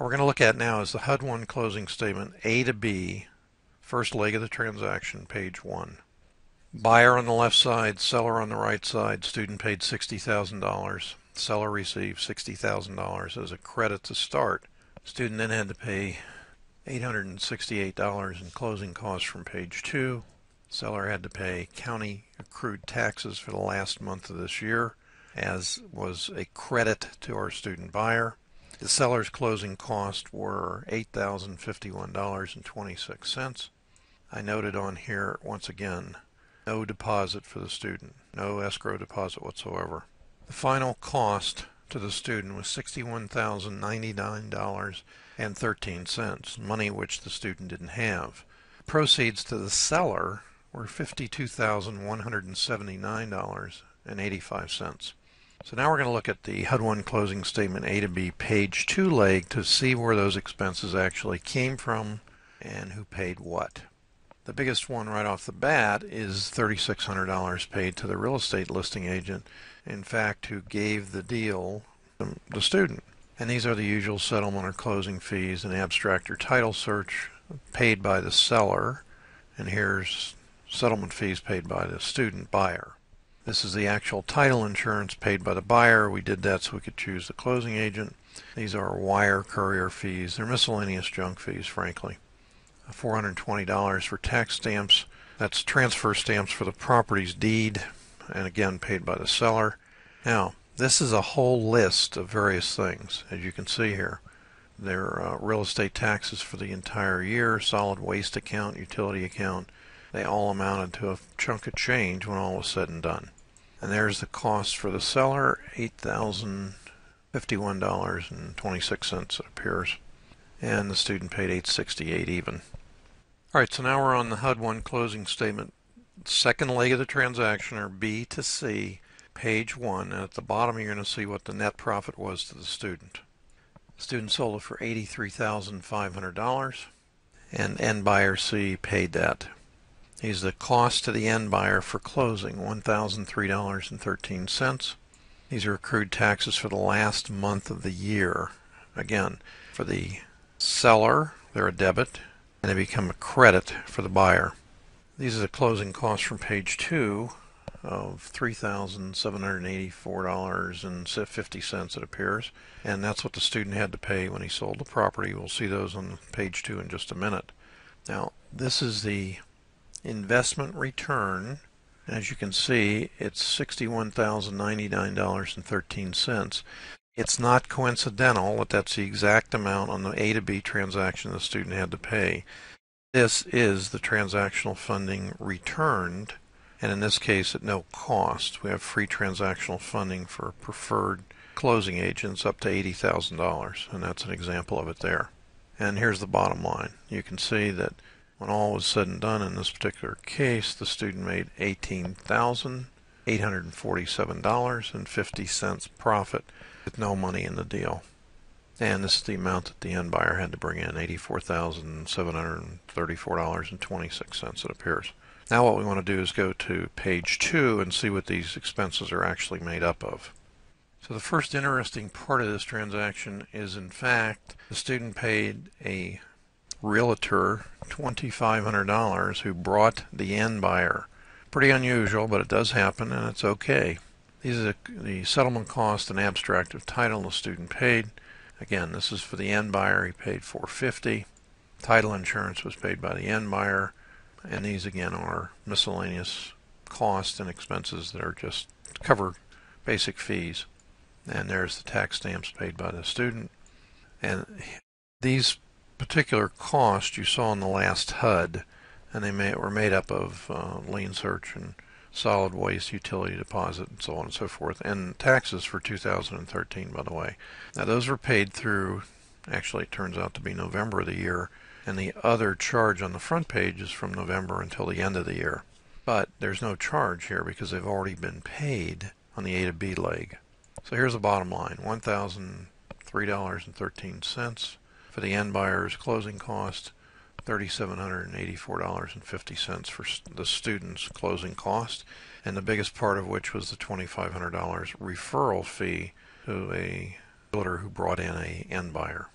What we're going to look at now is the HUD-1 closing statement A to B, first leg of the transaction, page 1. Buyer on the left side, seller on the right side. Student paid $60,000. Seller received $60,000 as a credit to start. Student then had to pay $868 in closing costs from page 2. Seller had to pay county accrued taxes for the last month of this year, as was a credit to our student buyer. The seller's closing costs were $8,051.26. I noted on here once again, no deposit for the student, no escrow deposit whatsoever. The final cost to the student was $61,099.13, money which the student didn't have. Proceeds to the seller were $52,179.85. So now we're going to look at the HUD-1 closing statement A to B, page 2 leg to see where those expenses actually came from and who paid what. The biggest one right off the bat is $3,600 paid to the real estate listing agent, in fact, who gave the deal to the student. And these are the usual settlement or closing fees and abstract or title search paid by the seller. And here's settlement fees paid by the student buyer. This is the actual title insurance paid by the buyer. We did that so we could choose the closing agent. These are wire courier fees. They're miscellaneous junk fees, frankly. $420 for tax stamps. That's transfer stamps for the property's deed, and again paid by the seller. Now, this is a whole list of various things, as you can see here. There are real estate taxes for the entire year, solid waste account, utility account. They all amounted to a chunk of change when all was said and done. And there's the cost for the seller, $8,051.26 it appears. And the student paid $868 even. Alright, so now we're on the HUD-1 closing statement, second leg of the transaction, or B to C, page 1. And at the bottom you're going to see what the net profit was to the student. The student sold it for $83,500, and end buyer C paid that. Here's the cost to the end buyer for closing, $1,003.13. These are accrued taxes for the last month of the year. Again, for the seller, they're a debit, and they become a credit for the buyer. These are the closing costs from page 2 of $3,784.50, it appears. And that's what the student had to pay when he sold the property. We'll see those on page 2 in just a minute. Now, this is the investment return. As you can see, it's $61,099.13. It's not coincidental that that's the exact amount on the A to B transaction the student had to pay. This is the transactional funding returned, and in this case at no cost. We have free transactional funding for preferred closing agents up to $80,000, and that's an example of it there. And here's the bottom line. You can see that when all was said and done in this particular case, the student made $18,847.50 profit with no money in the deal. And this is the amount that the end buyer had to bring in, $84,734.26, it appears. Now what we want to do is go to page 2 and see what these expenses are actually made up of. So the first interesting part of this transaction is, in fact, the student paid a realtor $2,500 who brought the end buyer. Pretty unusual, but it does happen, and it's okay. These are the settlement cost and abstract of title the student paid. Again, this is for the end buyer. He paid $450. Title insurance was paid by the end buyer. And these, again, are miscellaneous costs and expenses that are just cover basic fees. And there's the tax stamps paid by the student. And these particular costs you saw in the last HUD, and they were made up of lien search and solid waste, utility deposit, and so on and so forth, and taxes for 2013, by the way. Now those were paid through, actually it turns out to be November of the year, and the other charge on the front page is from November until the end of the year. But there's no charge here because they've already been paid on the A to B leg. So here's the bottom line, $1,003.13 for the end buyer's closing cost, $3,784.50 for the student's closing cost, and the biggest part of which was the $2,500 referral fee to a builder who brought in an end buyer.